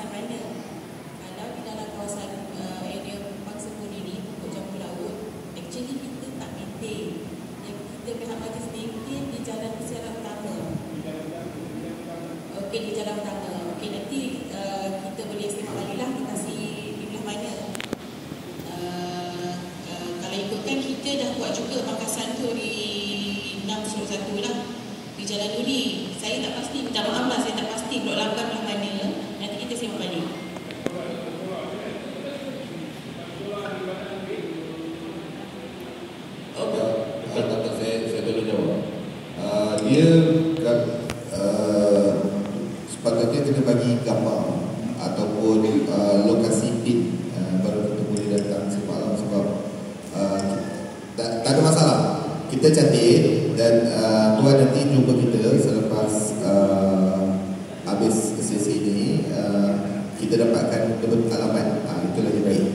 kawasan mana. Kalau di dalam kawasan area Pangsa Puri ni, pokok jambu laut, actually kita tak maintain. Yang kita pihak majlis maintain di jalan persiaran utama. Okey, di jalan utama. Okey, nanti kita boleh istimewa balik lah lokasi di belah mana. Kalau ikutkan kita dah buat juga pangkasan tu di 601 lah, di Jalan Duri. Saya tak pasti, minta maaf lah, saya tak pasti blok 8 belah mana. Nanti kita sembang balik. Saya boleh jawab. Dia sepatutnya kena bagi gambar ataupun lokasi pin, baru kita boleh datang semalam, sebab tak ada masalah. Kita cantik dan tuan nanti jumpa kita selepas habis sesi ini, kita dapatkan alamat, itu lagi baik.